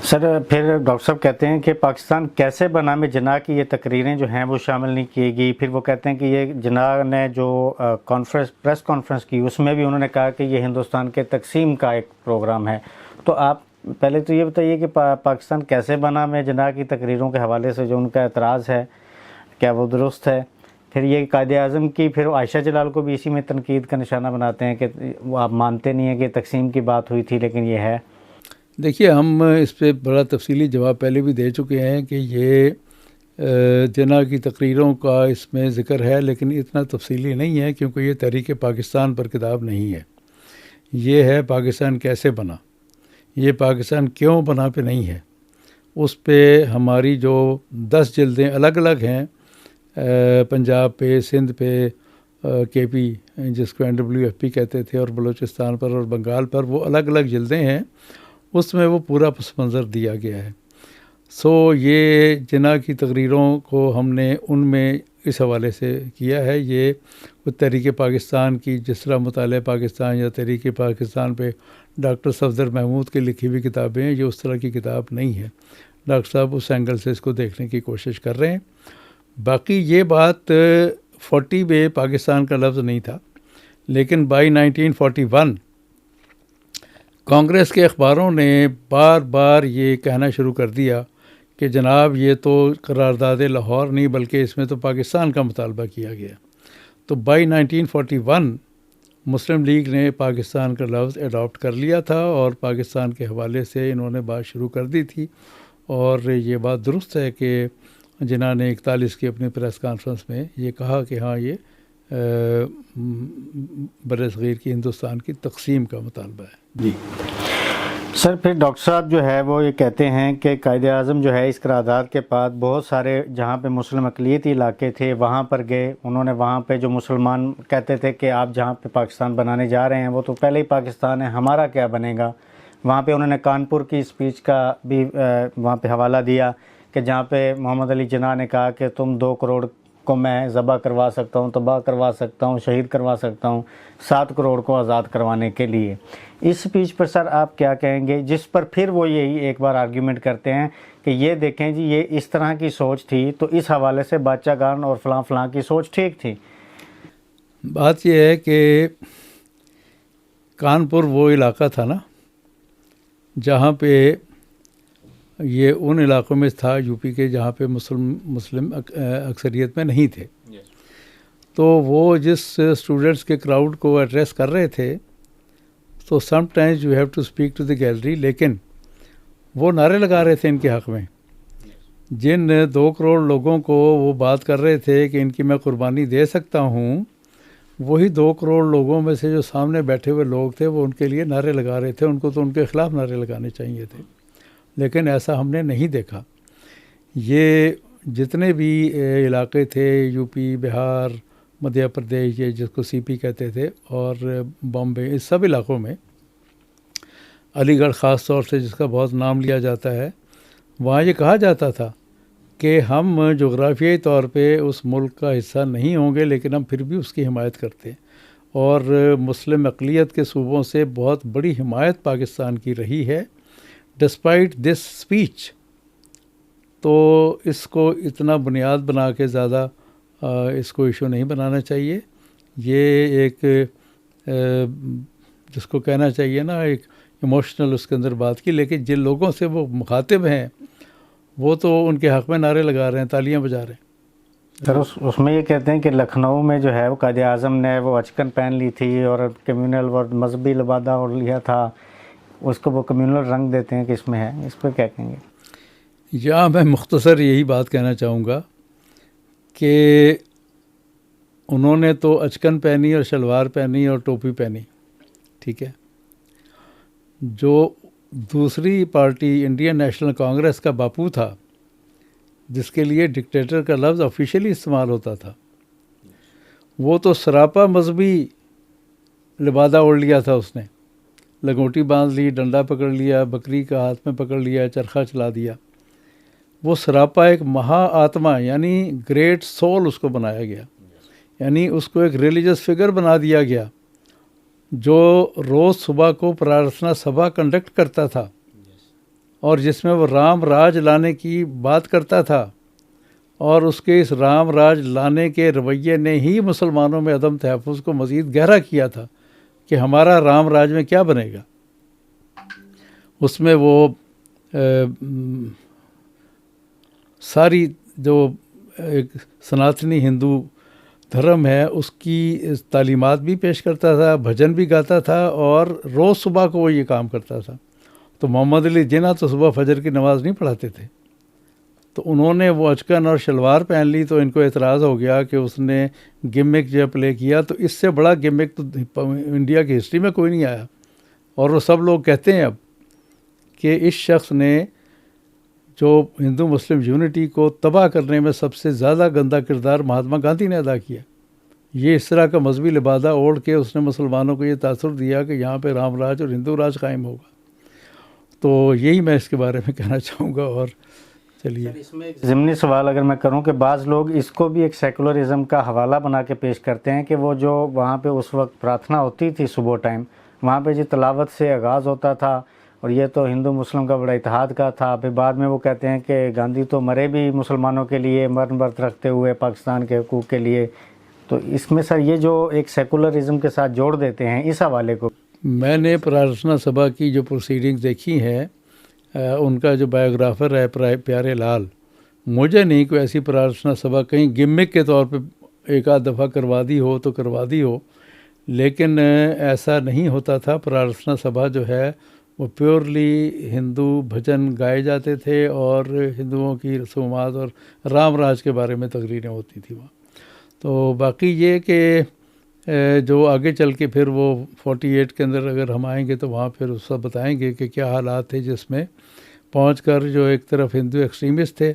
सर, फिर डॉक्टर साहब कहते हैं कि पाकिस्तान कैसे बना में जिन्ना की ये तकरीरें जो हैं वो शामिल नहीं की गई। फिर वो कहते हैं कि ये जिन्ना ने जो प्रेस कॉन्फ्रेंस की उसमें भी उन्होंने कहा कि ये हिंदुस्तान के तकसीम का एक प्रोग्राम है। तो आप पहले तो ये बताइए कि पाकिस्तान कैसे बना में जिन्ना की तकरीरों के हवाले से जो उनका एतराज़ है, क्या वो दुरुस्त है? फिर ये कायदे आज़म की, फिर आयशा जलाल को भी इसी में तनकीद का निशाना बनाते हैं कि वो आप मानते नहीं हैं कि तकसीम की बात हुई थी, लेकिन ये है। देखिए, हम इस पर बड़ा तफसीली जवाब पहले भी दे चुके हैं कि ये जिन्ना की तकरीरों का इसमें ज़िक्र है, लेकिन इतना तफसीली नहीं है क्योंकि ये तहरीक पाकिस्तान पर किताब नहीं है। ये है पाकिस्तान कैसे बना, ये पाकिस्तान क्यों बना पे नहीं है। उस पे हमारी जो 10 जिल्दें अलग अलग हैं, पंजाब पे, सिंध पे, KP जिसको NWFP कहते थे, और बलूचिस्तान पर और बंगाल पर, वो अलग अलग जिल्दें हैं, उसमें वो पूरा पस मंज़र दिया गया है। सो ये जिन्ना की तकरीरों को हमने उनमें इस हवाले से किया है। ये तहरीक पाकिस्तान की, जिस तरह मुताले पाकिस्तान या तहरीक पाकिस्तान पे डॉक्टर सफदर महमूद की लिखी हुई किताबें हैं, ये उस तरह की किताब नहीं है। डॉक्टर साहब उस एंगल से इसको देखने की कोशिश कर रहे हैं। बाकी ये बात 40 में पाकिस्तान का लफ्ज़ नहीं था, लेकिन बाई 1941 कांग्रेस के अखबारों ने बार बार ये कहना शुरू कर दिया कि जनाब ये तो करारदाद लाहौर नहीं बल्कि इसमें तो पाकिस्तान का मुतालबा किया गया। तो बाई 1941 मुस्लिम लीग ने पाकिस्तान का लफ्ज़ अडॉप्ट कर लिया था और पाकिस्तान के हवाले से इन्होंने बात शुरू कर दी थी। और ये बात दुरुस्त है कि जिन्ना ने 41 की अपनी प्रेस कॉन्फ्रेंस में ये कहा कि हाँ ये बरसग़ीर की हिंदुस्तान की तकसीम का मुतालबा है। जी सर, फिर डॉक्टर साहब जो है वो ये कहते हैं कि कायद-ए-आज़म जो है इस करारदाद के बाद बहुत सारे जहाँ पे मुस्लिम अक़लियती इलाके थे वहाँ पर गए। उन्होंने वहाँ पे जो मुसलमान कहते थे कि आप जहाँ पे पाकिस्तान बनाने जा रहे हैं वो तो पहले ही पाकिस्तान है, हमारा क्या बनेगा। वहाँ पे उन्होंने कानपुर की स्पीच का भी वहाँ पे हवाला दिया कि जहाँ पे मोहम्मद अली जिन्ना ने कहा कि तुम 2 करोड़ को मैं ज़बह करवा सकता हूँ, तबाह करवा सकता हूँ, शहीद करवा सकता हूँ 7 करोड़ को आज़ाद करवाने के लिए। इस स्पीच पर सर आप क्या कहेंगे, जिस पर फिर वो यही एक बार आर्ग्यूमेंट करते हैं कि ये देखें जी ये इस तरह की सोच थी तो इस हवाले से बादशाह खान और फलां की सोच ठीक थी। बात यह है कि कानपुर वो इलाका था ना जहाँ पे ये उन इलाक़ों में था यूपी के जहाँ पे मुस्लिम अक्सरियत में नहीं थे। तो वो जिस स्टूडेंट्स के क्राउड को एड्रेस कर रहे थे तो sometimes you have to speak to the gallery, लेकिन वो नारे लगा रहे थे इनके हक़ में। जिन 2 करोड़ लोगों को वो बात कर रहे थे कि इनकी मैं कुर्बानी दे सकता हूँ, वही 2 करोड़ लोगों में से जो सामने बैठे हुए लोग थे वो उनके लिए नारे लगा रहे थे। उनको तो उनके ख़िलाफ़ नारे लगाने चाहिए थे, लेकिन ऐसा हमने नहीं देखा। ये जितने भी इलाके थे यूपी, बिहार, मध्य प्रदेश, ये जिसको सीपी कहते थे, और बॉम्बे, इस सब इलाक़ों में, अलीगढ़ ख़ास तौर से जिसका बहुत नाम लिया जाता है, वहाँ ये कहा जाता था कि हम जोग्राफियाई तौर पे उस मुल्क का हिस्सा नहीं होंगे लेकिन हम फिर भी उसकी हिमायत करते हैं। और मुस्लिम अक़लियत के सूबों से बहुत बड़ी हिमायत पाकिस्तान की रही है डिस्पाइट दिस स्पीच। तो इसको इतना बुनियाद बना के ज़्यादा इसको इशू नहीं बनाना चाहिए। ये एक जिसको कहना चाहिए ना एक इमोशनल उसके अंदर बात की, लेकिन जिन लोगों से वो मुखातिब हैं वो तो उनके हक़ में नारे लगा रहे हैं, तालियां बजा रहे हैं। सर उसमें ये कहते हैं कि लखनऊ में जो है वो कायद-ए-आज़म ने वो अचकन पहन ली थी और कम्यूनल और मजहबी लिबादा और लिया था, उसको वो कम्यूनल रंग देते हैं कि इसमें है। इस पर क्या कहेंगे? यहाँ मैं मुख्तसर यही बात कहना चाहूँगा कि उन्होंने तो अचकन पहनी और शलवार पहनी और टोपी पहनी, ठीक है। जो दूसरी पार्टी इंडियन नेशनल कांग्रेस का बापू था, जिसके लिए डिक्टेटर का लफ्ज़ ऑफिशियली इस्तेमाल होता था, वो तो सरापा मजहबी लिबादा ओढ़ लिया था। उसने लंगोटी बांध ली, डंडा पकड़ लिया, बकरी का हाथ में पकड़ लिया, चरखा चला दिया। वो सरापा एक महा आत्मा यानी ग्रेट सोल उसको बनाया गया, यानी उसको एक रिलीजियस फिगर बना दिया गया जो रोज़ सुबह को प्रार्थना सभा कंडक्ट करता था और जिसमें वो राम राज लाने की बात करता था। और उसके इस राम राज लाने के रवैये ने ही मुसलमानों में अदम तहफ़्फ़ुज़ को मज़ीद गहरा किया था कि हमारा राम राज में क्या बनेगा। उसमें वो सारी जो एक सनातनी हिंदू धर्म है उसकी तालीमात भी पेश करता था, भजन भी गाता था और रोज़ सुबह को वो ये काम करता था। तो मोहम्मद अली जिन्ना तो सुबह फजर की नमाज़ नहीं पढ़ाते थे, तो उन्होंने वो अचकन और शलवार पहन ली तो इनको एतराज़ हो गया कि उसने गिमिक जो प्ले किया। तो इससे बड़ा गिमिक तो इंडिया की हिस्ट्री में कोई नहीं आया। और वो सब लोग कहते हैं अब कि इस शख्स ने जो हिंदू मुस्लिम यूनिटी को तबाह करने में सबसे ज़्यादा गंदा किरदार महात्मा गांधी ने अदा किया। ये इस तरह का मजहबी लिबादा ओढ़ के उसने मुसलमानों को ये तासुर दिया कि यहाँ पे राम राज और हिंदू राज कायम होगा। तो यही मैं इसके बारे में कहना चाहूँगा। और चलिए इसमें एक ज़िमनी सवाल अगर मैं करूं कि बाज़ लोग इसको भी एक सेकुलरिज़म का हवाला बना के पेश करते हैं कि वो जो वहाँ पे उस वक्त प्रार्थना होती थी सुबह टाइम, वहाँ पे जो तलावत से आगाज़ होता था और ये तो हिंदू मुस्लिम का बड़ा इत्तेहाद का था। फिर बाद में वो कहते हैं कि गांधी तो मरे भी मुसलमानों के लिए, मरण व्रत रखते हुए पाकिस्तान के हकूक़ के लिए। तो इसमें सर ये जो एक सेकुलरिज़म के साथ जोड़ देते हैं इस हवाले को, मैंने प्रार्थना सभा की जो प्रोसीडिंग्स देखी हैं, उनका जो बायोग्राफ़र है प्यारे लाल, मुझे नहीं कोई ऐसी प्रार्थना सभा कहीं गिमिक के तौर पे एक आध दफ़ा करवा दी हो तो करवा दी हो, लेकिन ऐसा नहीं होता था। प्रार्थना सभा जो है वो प्योरली हिंदू भजन गाए जाते थे और हिंदुओं की रसूमात और राम राज के बारे में तकरीरें होती थी वहाँ। तो बाकी ये कि जो आगे चल के फिर वो 48 के अंदर अगर हम आएंगे तो वहाँ फिर उसका बताएंगे कि क्या हालात थे, जिसमें पहुंचकर जो एक तरफ हिंदू एक्सट्रीमिस्ट थे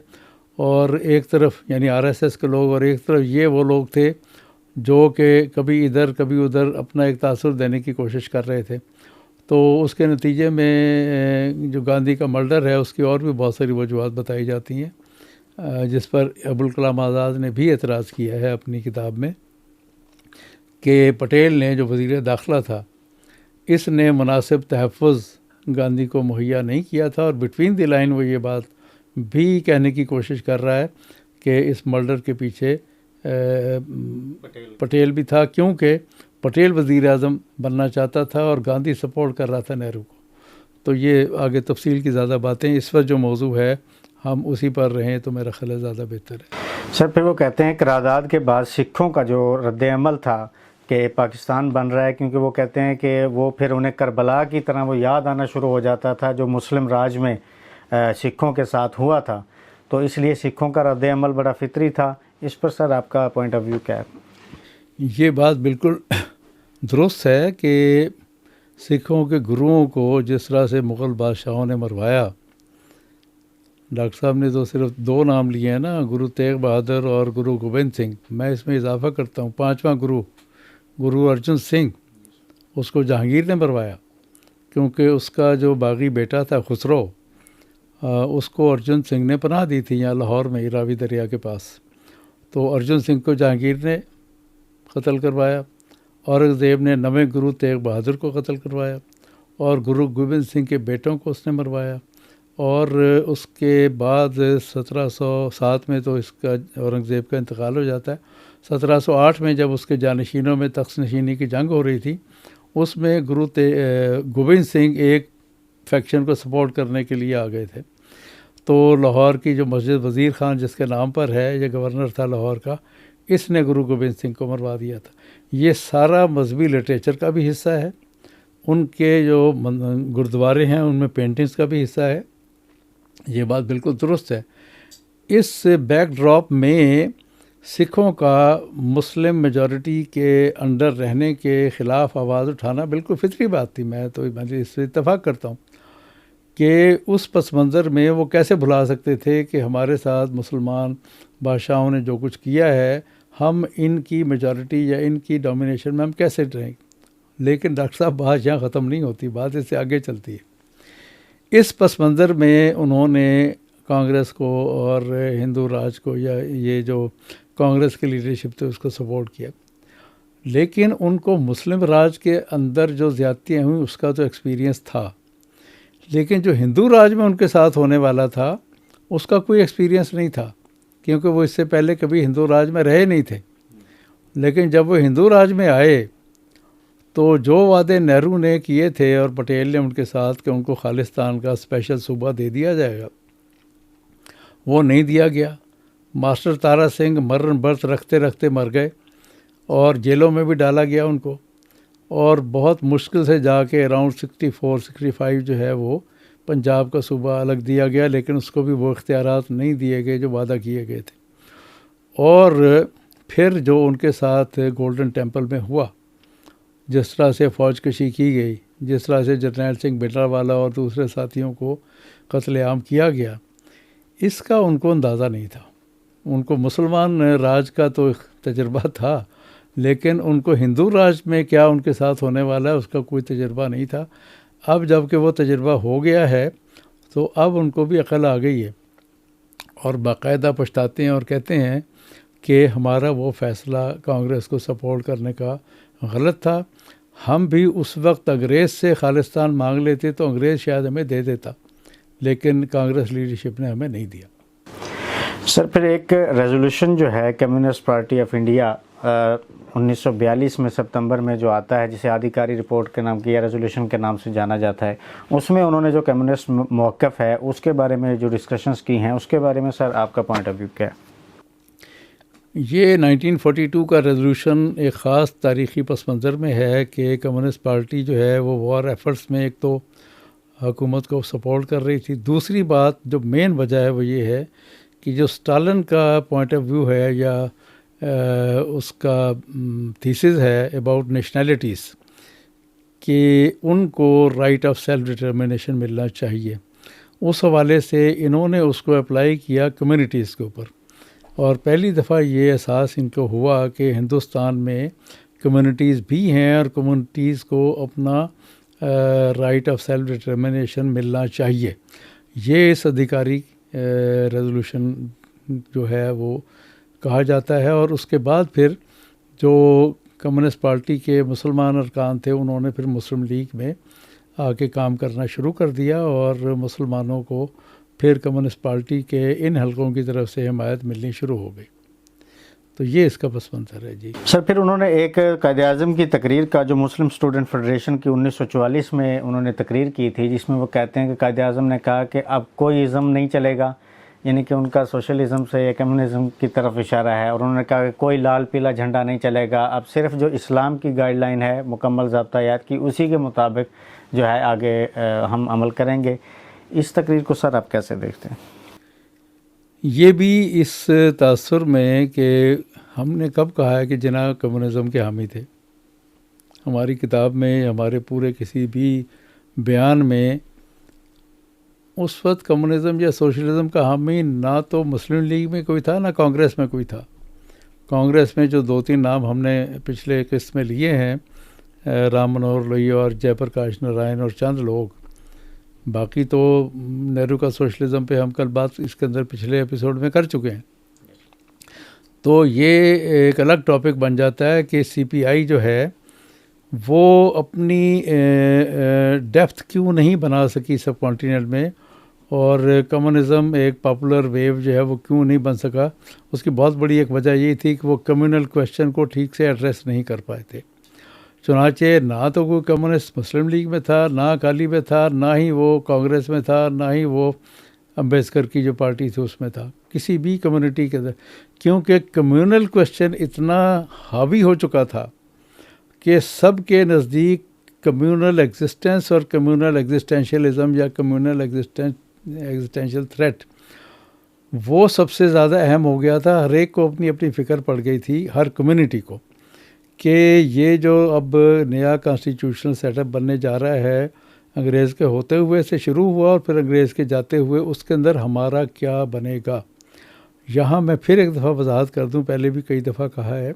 और एक तरफ यानी आरएसएस के लोग, और एक तरफ ये वो लोग थे जो कि कभी इधर कभी उधर अपना एक तासुर देने की कोशिश कर रहे थे। तो उसके नतीजे में जो गांधी का मर्डर है उसकी और भी बहुत सारी वजूहत बताई जाती हैं, जिस पर अबुल कलाम आज़ाद ने भी एतराज़ किया है अपनी किताब में कि पटेल ने जो वज़ीर दाखिला था इसने मुनासिब तहफ़्फ़ुज़ गांधी को मुहैया नहीं किया था। और बिटवीन द लाइन वो ये बात भी कहने की कोशिश कर रहा है कि इस मर्डर के पीछे पटेल भी था, क्योंकि पटेल वज़ीर आज़म बनना चाहता था और गांधी सपोर्ट कर रहा था नेहरू को। तो ये आगे तफसील की ज़्यादा बातें, इस वक्त जो मौजू है हम उसी पर रहें तो मेरा ख्याल ज़्यादा बेहतर है। सर फिर वो कहते हैं करारदाद के बाद सिखों का जो रद्द-ए-अमल था कि पाकिस्तान बन रहा है, क्योंकि वो कहते हैं कि वो फिर उन्हें करबला की तरह वो याद आना शुरू हो जाता था जो मुस्लिम राज में सिखों के साथ हुआ था, तो इसलिए सिखों का रद्द-ए-अमल बड़ा फितरी था। इस पर सर आपका पॉइंट ऑफ व्यू क्या है? ये बात बिल्कुल दुरुस्त है कि सिखों के गुरुओं को जिस तरह से मुग़ल बादशाहों ने मरवाया, डॉक्टर साहब ने तो सिर्फ 2 नाम लिए हैं ना, गुरु तेग बहादुर और गुरु गोबिंद सिंह। मैं इसमें इजाफा करता हूँ, 5वां गुरु अर्जुन सिंह, उसको जहांगीर ने मरवाया, क्योंकि उसका जो बागी बेटा था खुसरो, उसको अर्जुन सिंह ने पनाह दी थी यहाँ लाहौर में रावी दरिया के पास। तो अर्जुन सिंह को जहांगीर ने कत्ल करवाया, औरंगज़ेब ने नवें गुरु तेग बहादुर को कत्ल करवाया और गुरु गोबिंद सिंह के बेटों को उसने मरवाया। और उसके बाद 1707 में तो इसका औरंगज़ेब का इंतकाल हो जाता है। 1708 में जब उसके जानशीनों में तख्त नशीनी की जंग हो रही थी, उसमें गुरु गोबिंद सिंह एक फैक्शन को सपोर्ट करने के लिए आ गए थे। तो लाहौर की जो मस्जिद वज़ीर ख़ान जिसके नाम पर है, ये गवर्नर था लाहौर का, इसने गुरु गोबिंद सिंह को मरवा दिया था। ये सारा मजहबी लिटरेचर का भी हिस्सा है, उनके जो गुरुद्वारे हैं उनमें पेंटिंग्स का भी हिस्सा है। ये बात बिल्कुल दुरुस्त है। इस बैकड्रॉप में सिखों का मुस्लिम मेजॉरिटी के अंडर रहने के ख़िलाफ़ आवाज़ उठाना बिल्कुल फितरी बात थी। मैं इससे इत्तेफाक करता हूँ कि उस पस मंज़र में वो कैसे भुला सकते थे कि हमारे साथ मुसलमान बादशाहों ने जो कुछ किया है, हम इनकी मेजॉरिटी या इनकी डोमिनेशन में हम कैसे रहेंगे। लेकिन डॉक्टर साहब बात यहाँ ख़त्म नहीं होती, बात इससे आगे चलती है। इस पस मंज़र में उन्होंने कांग्रेस को और हिंदू राज को, या ये जो कांग्रेस की लीडरशिप थी, उसको सपोर्ट किया। लेकिन उनको मुस्लिम राज के अंदर जो ज़्यादतियाँ हुई उसका तो एक्सपीरियंस था, लेकिन जो हिंदू राज में उनके साथ होने वाला था उसका कोई एक्सपीरियंस नहीं था, क्योंकि वो इससे पहले कभी हिंदू राज में रहे नहीं थे। लेकिन जब वो हिंदू राज में आए तो जो वादे नेहरू ने किए थे और पटेल ने उनके साथ कि उनको खालिस्तान का स्पेशल सूबा दे दिया जाएगा, वो नहीं दिया गया। मास्टर तारा सिंह मरण व्रत रखते रखते मर गए और जेलों में भी डाला गया उनको, और बहुत मुश्किल से जाके अराउंड 64-65 जो है वो पंजाब का सूबा अलग दिया गया, लेकिन उसको भी वो इख्तियारात नहीं दिए गए जो वादा किए गए थे। और फिर जो उनके साथ गोल्डन टेम्पल में हुआ, जिस तरह से फ़ौजकशी की गई, जिस तरह से जरनैल सिंह भिंडरावाला और दूसरे साथियों को कत्लेआम किया गया, इसका उनको अंदाज़ा नहीं था। उनको मुसलमान राज का तो तजर्बा था, लेकिन उनको हिंदू राज में क्या उनके साथ होने वाला है उसका कोई तजर्बा नहीं था। अब जब कि वो तजर्बा हो गया है तो अब उनको भी अकल आ गई है और बाकायदा पछताते हैं और कहते हैं कि हमारा वो फ़ैसला कांग्रेस को सपोर्ट करने का गलत था। हम भी उस वक्त अंग्रेज़ से खालिस्तान मांग लेते तो अंग्रेज़ शायद हमें दे देता, लेकिन कांग्रेस लीडरशिप ने हमें नहीं दिया। सर फिर एक रेजोल्यूशन जो है कम्युनिस्ट पार्टी ऑफ इंडिया 1942 में सितंबर में जो आता है, जिसे आधिकारिक रिपोर्ट के नाम की या रेजोल्यूशन के नाम से जाना जाता है, उसमें उन्होंने जो कम्युनिस्ट मौक़िफ़ है उसके बारे में जो डिस्कशंस की हैं उसके बारे में सर आपका पॉइंट ऑफ व्यू क्या है? ये 1942 का रेजोल्यूशन एक ख़ास तारीख़ी पस मंज़र में है कि कम्युनिस्ट पार्टी जो है वो वॉर एफ़र्ट्स में एक तो हुकूमत को सपोर्ट कर रही थी। दूसरी बात जो मेन वजह है वो ये है कि जो स्टालिन का पॉइंट ऑफ व्यू है या उसका थीसिस है अबाउट नेशनैलिटीज़ कि उनको राइट ऑफ सेल्फ डिटर्मिनेशन मिलना चाहिए, उस हवाले से इन्होंने उसको अप्लाई किया कम्युनिटीज़ के ऊपर। और पहली दफ़ा ये एहसास इनको हुआ कि हिंदुस्तान में कम्युनिटीज़ भी हैं और कम्युनिटीज़ को अपना राइट ऑफ सेल्फ डिटर्मिनेशन मिलना चाहिए। ये इस अधिकारी रेजोल्यूशन जो है वो कहा जाता है। और उसके बाद फिर जो कम्युनिस्ट पार्टी के मुसलमान अरकान थे उन्होंने फिर मुस्लिम लीग में आके काम करना शुरू कर दिया और मुसलमानों को फिर कम्युनिस्ट पार्टी के इन हलकों की तरफ से हिमायत मिलनी शुरू हो गई। तो ये इसका पस मंज़र है जी। सर, फिर उन्होंने एक कायद-ए-आज़म की तकरीर का जो मुस्लिम स्टूडेंट फेडरेशन की 1944 में उन्होंने तकरीर की थी, जिसमें वो कहते हैं कि कायद-ए-आज़म ने कहा कि अब कोई इज़्म नहीं चलेगा, यानी कि उनका सोशलिज़म से या कम्युनिज़म की तरफ इशारा है। और उन्होंने कहा कि कोई लाल पीला झंडा नहीं चलेगा, अब सिर्फ जो इस्लाम की गाइडलाइन है मुकम्मल ज़ाब्ता-यात की, उसी के मुताबिक जो है आगे हम अमल करेंगे। इस तकरीर को सर आप कैसे देखते हैं? ये भी इस तासुर में कि हमने कब कहा है कि जिन्ना कम्युनिज़म के हामी थे। हमारी किताब में, हमारे पूरे किसी भी बयान में उस वक्त कम्युनिज़म या सोशलिज़म का हामी ना तो मुस्लिम लीग में कोई था ना कांग्रेस में कोई था। कांग्रेस में जो 2-3 नाम हमने पिछले किस्त में लिए हैं, राम मनोहर लोहिया और जयप्रकाश नारायण और चंद लोग, बाकी तो नेहरू का सोशलिज़म पे हम कल बात इसके अंदर पिछले एपिसोड में कर चुके हैं। तो ये एक अलग टॉपिक बन जाता है कि सीपीआई जो है वो अपनी डेप्थ क्यों नहीं बना सकी सब कॉन्टिनेंट में, और कम्युनिज़म एक पॉपुलर वेव जो है वो क्यों नहीं बन सका। उसकी बहुत बड़ी एक वजह ये थी कि वो कम्युनल क्वेश्चन को ठीक से एड्रेस नहीं कर पाए थे। चुनाचे ना तो कोई कम्युनिस्ट मुस्लिम लीग में था, ना अकाली में था, ना ही वो कांग्रेस में था, ना ही वो अम्बेडकर की जो पार्टी थी उसमें था, किसी भी कम्युनिटी के अंदर, क्योंकि कम्युनल क्वेश्चन इतना हावी हो चुका था कि सब के नज़दीक कम्युनल एग्जिस्टेंस और कम्युनल एग्जिस्टेंशियलिज़म या कम्युनल एग्जिस्टेंशियल थ्रेट वो सबसे ज़्यादा अहम हो गया था। हर एक को अपनी अपनी फ़िक्र पड़ गई थी, हर कम्युनिटी को, कि ये जो अब नया कॉन्स्टिट्यूशनल सेटअप बनने जा रहा है, अंग्रेज़ के होते हुए से शुरू हुआ और फिर अंग्रेज़ के जाते हुए, उसके अंदर हमारा क्या बनेगा। यहाँ मैं फिर एक दफ़ा वजाहत कर दूँ, पहले भी कई दफ़ा कहा है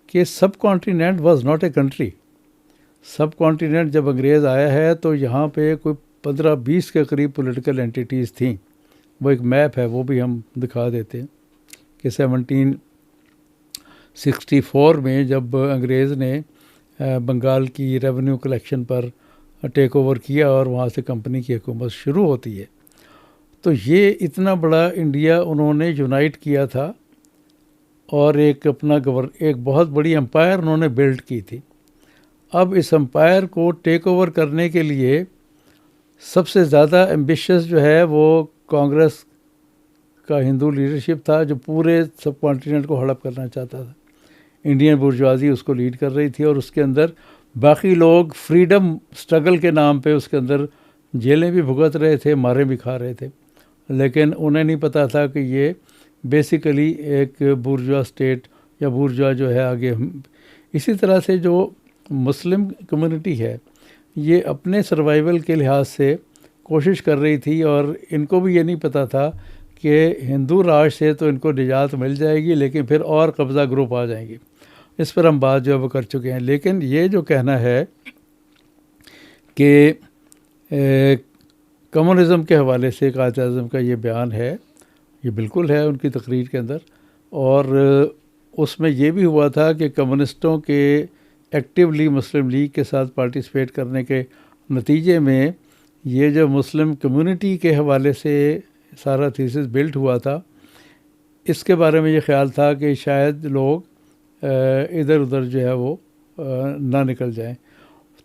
कि सब continent was not a country. सब कॉन्टिनेंट जब अंग्रेज़ आया है तो यहाँ पे कोई 15-20 के करीब पॉलिटिकल एंटिटीज़ थी। वो एक मैप है, वो भी हम दिखा देते हैं कि 1764 में जब अंग्रेज़ ने बंगाल की रेवेन्यू कलेक्शन पर टेक ओवर किया और वहाँ से कंपनी की हुकूमत शुरू होती है, तो ये इतना बड़ा इंडिया उन्होंने यूनाइट किया था और एक अपना एक बहुत बड़ी एम्पायर उन्होंने बिल्ड की थी। अब इस एम्पायर को टेक ओवर करने के लिए सबसे ज़्यादा एम्बिशियस जो है वो कांग्रेस का हिंदू लीडरशिप था, जो पूरे सब कॉन्टिनेंट को हड़प करना चाहता था। इंडियन बुर्जुआजी उसको लीड कर रही थी और उसके अंदर बाकी लोग फ्रीडम स्ट्रगल के नाम पे उसके अंदर जेलें भी भुगत रहे थे, मारे भी खा रहे थे, लेकिन उन्हें नहीं पता था कि ये बेसिकली एक बुर्जुआ स्टेट या बुर्जुआ जो है आगे। इसी तरह से जो मुस्लिम कम्युनिटी है ये अपने सर्वाइवल के लिहाज से कोशिश कर रही थी और इनको भी ये नहीं पता था कि हिंदू राज से तो इनको निजात मिल जाएगी, लेकिन फिर और कब्ज़ा ग्रुप आ जाएंगे। इस पर हम बात जो है वो कर चुके हैं। लेकिन ये जो कहना है कि कम्युनिज़म के हवाले से कायद-ए-आज़म का ये बयान है, ये बिल्कुल है उनकी तकरीर के अंदर। और उसमें ये भी हुआ था कि कम्युनिस्टों के एक्टिवली मुस्लिम लीग के साथ पार्टिसिपेट करने के नतीजे में ये जो मुस्लिम कम्युनिटी के हवाले से सारा थीसिस बिल्ट हुआ था, इसके बारे में ये ख्याल था कि शायद लोग इधर उधर जो है वो ना निकल जाएं।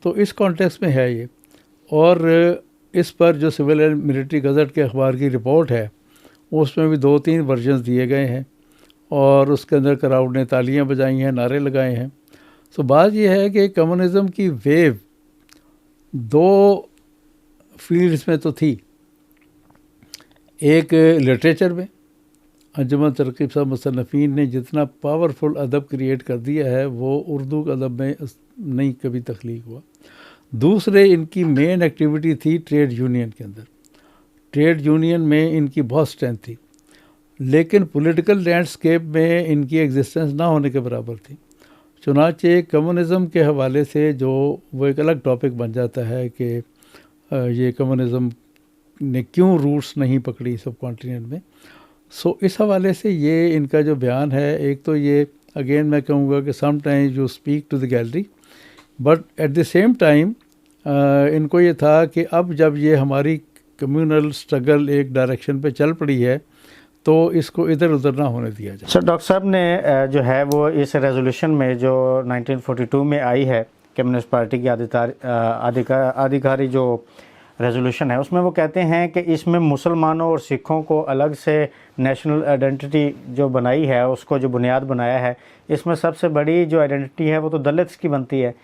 तो इस कॉन्टेक्स्ट में है ये। और इस पर जो सिविल एंड मिलिट्री गज़ट के अखबार की रिपोर्ट है उसमें भी 2-3 वर्जन्स दिए गए हैं और उसके अंदर क्राउड ने तालियां बजाई हैं, नारे लगाए हैं। तो बात यह है कि कम्युनिज़म की वेव दो फील्ड्स में तो थी। एक लिटरेचर में अंजुमन तरकीब साहब मुसन्नफ़ीन ने जितना पावरफुल अदब क्रिएट कर दिया है वो उर्दू अदब में नहीं कभी तख्लीक हुआ। दूसरे इनकी मेन एक्टिविटी थी ट्रेड यूनियन के अंदर। ट्रेड यूनियन में इनकी बहुत स्ट्रेंथ थी, लेकिन पॉलिटिकल लैंडस्केप में इनकी एग्जिस्टेंस ना होने के बराबर थी। चुनांचे कम्युनिज़म के हवाले से जो वो एक अलग टॉपिक बन जाता है कि ये कम्युनिज़म ने क्यों रूट्स नहीं पकड़ी सब कॉन्टिनेंट में। सो इस हवाले से ये इनका जो बयान है, एक तो ये अगेन मैं कहूँगा कि sometimes you speak to the gallery, but at the same time इनको ये था कि अब जब ये हमारी कम्युनल स्ट्रगल एक डायरेक्शन पे चल पड़ी है तो इसको इधर उधर ना होने दिया जाए। सर, डॉक्टर साहब ने जो है वो इस रेजोल्यूशन में जो 1942 में आई है कम्युनिस्ट पार्टी की आधिकारी जो रेजोल्यूशन है, उसमें वो कहते हैं कि इसमें मुसलमानों और सिखों को अलग से नेशनल आइडेंटिटी जो बनाई है, उसको जो बुनियाद बनाया है, इसमें सबसे बड़ी जो आइडेंटिटी है वो तो दलित्स की बनती है।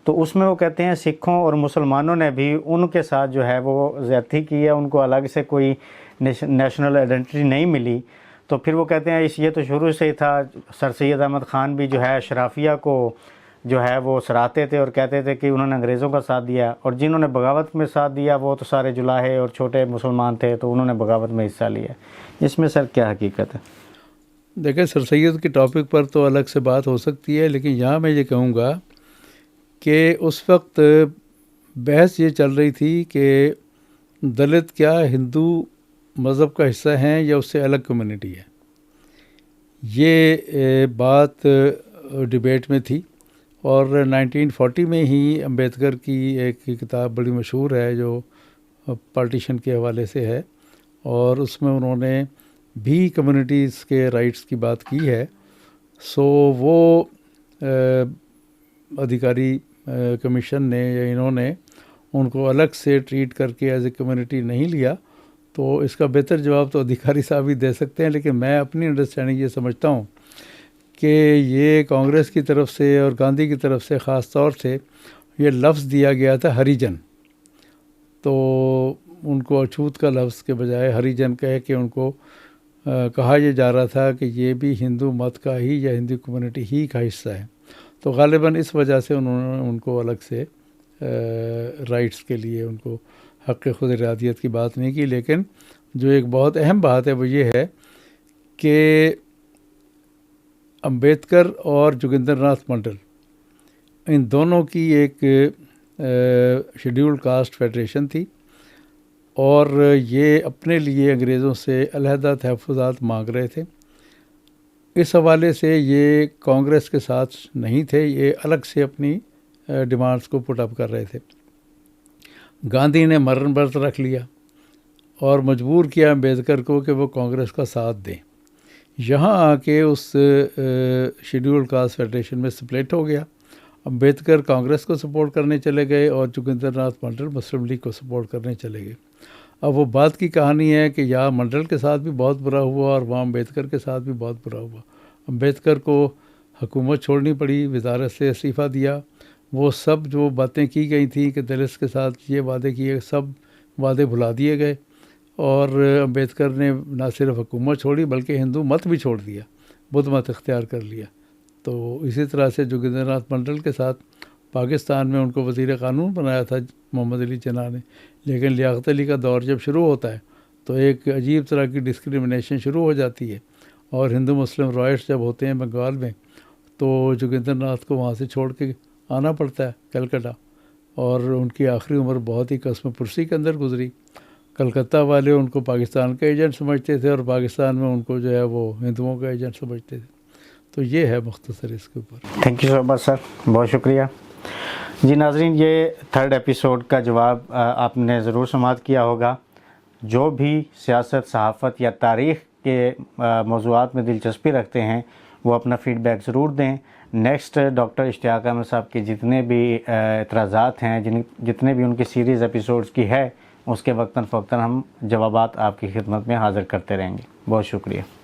तो उसमें वो कहते हैं सिखों और मुसलमानों ने भी उनके साथ जो है वो ज़्यादती की है, उनको अलग से कोई नेशनल आइडेंटिटी नहीं मिली। तो फिर वो कहते हैं ये तो शुरू से ही था। सर सैयद अहमद ख़ान भी जो है अशराफिया को जो है वो सराहते थे और कहते थे कि उन्होंने अंग्रेज़ों का साथ दिया, और जिन्होंने बगावत में साथ दिया वो तो सारे जुलाहे और छोटे मुसलमान थे, तो उन्होंने बगावत में हिस्सा लिया। इसमें सर क्या हकीकत है? देखिए, सर सैयद के टॉपिक पर तो अलग से बात हो सकती है, लेकिन यहाँ मैं ये कहूँगा कि उस वक्त बहस ये चल रही थी कि दलित क्या हिंदू मज़हब का हिस्सा हैं या उससे अलग कम्युनिटी है। ये बात डिबेट में थी, और 1940 में ही अम्बेडकर की एक किताब बड़ी मशहूर है जो पार्टीशन के हवाले से है, और उसमें उन्होंने भी कम्युनिटीज़ के राइट्स की बात की है। सो वो अधिकारी कमीशन ने या इन्होंने उनको अलग से ट्रीट करके एज ए कम्युनिटी नहीं लिया। तो इसका बेहतर जवाब तो अधिकारी साहब ही दे सकते हैं, लेकिन मैं अपनी अंडरस्टैंडिंग ये समझता हूँ कि ये कांग्रेस की तरफ से और गांधी की तरफ से ख़ास तौर से ये लफ्ज़ दिया गया था हरिजन। तो उनको अछूत का लफ्ज़ के बजाय हरिजन कह के उनको कहा यह जा रहा था कि ये भी हिंदू मत का ही या हिंदू कम्युनिटी ही का हिस्सा है। तो ग़ालिबन इस वजह से उन्होंने उनको अलग से राइट्स के लिए उनको हक़ खुद इरादियत की बात नहीं की। लेकिन जो एक बहुत अहम बात है वो ये है कि अम्बेडकर और जोगिंदर नाथ मंडल, इन दोनों की एक शेड्यूल्ड कास्ट फेडरेशन थी, और ये अपने लिए अंग्रेज़ों से अलहदा तहफ़्फ़ुज़ात मांग रहे थे। इस हवाले से ये कांग्रेस के साथ नहीं थे, ये अलग से अपनी डिमांड्स को पुट अप कर रहे थे। गांधी ने मरण व्रत रख लिया और मजबूर किया अम्बेडकर को कि वो कांग्रेस का साथ दें। यहाँ आके उस शेड्यूल्ड कास्ट फेडरेशन में स्प्लिट हो गया। अम्बेडकर कांग्रेस को सपोर्ट करने चले गए और जोगिंदर नाथ मंडल मुस्लिम लीग को सपोर्ट करने चले गए। अब वो बात की कहानी है कि यहाँ मंडल के साथ भी बहुत बुरा हुआ और वहाँ अम्बेडकर के साथ भी बहुत बुरा हुआ। अम्बेडकर को हुकूमत छोड़नी पड़ी, वज़ारत से इस्तीफ़ा दिया। वो सब जो बातें की गई थी कि दलित के साथ ये वादे किए, सब वादे भुला दिए गए, और अम्बेडकर ने ना सिर्फ हुकूमत छोड़ी बल्कि हिंदू मत भी छोड़ दिया, बुद्ध मत इख्तियार कर लिया। तो इसी तरह से जोगिंदर नाथ मंडल के साथ पाकिस्तान में उनको वज़ीर क़ानून बनाया था मोहम्मद अली जिन्ना ने, लेकिन लियाक़त अली का दौर जब शुरू होता है तो एक अजीब तरह की डिस्क्रिमिनेशन शुरू हो जाती है, और हिंदू मुस्लिम रॉयट्स जब होते हैं बंगाल में तो जोगिंदर नाथ को वहाँ से छोड़ के आना पड़ता है कलकत्ता, और उनकी आखिरी उम्र बहुत ही कस्म पुरसी के अंदर गुजरी। कलकत्ता वाले उनको पाकिस्तान का एजेंट समझते थे और पाकिस्तान में उनको जो है वो हिंदुओं का एजेंट समझते थे। तो ये है मुख्तसर इसके ऊपर। Thank you so much sir, बहुत शुक्रिया जी। नाजरीन, ये थर्ड एपिसोड का जवाब आपने ज़रूर समाअत किया होगा। जो भी सियासत, सहाफ़त या तारीख़ के मौज़ूआत में दिलचस्पी रखते हैं वो अपना फ़ीडबैक ज़रूर दें। नेक्स्ट डॉक्टर इश्तियाक अहमद साहब के जितने भी एतराज़ात हैं, जितने भी उनकी सीरीज़ एपिसोड्स की है, उसके वक्तन फ़वक्तन हम जवाबात आपकी खिदमत में हाज़िर करते रहेंगे। बहुत शुक्रिया।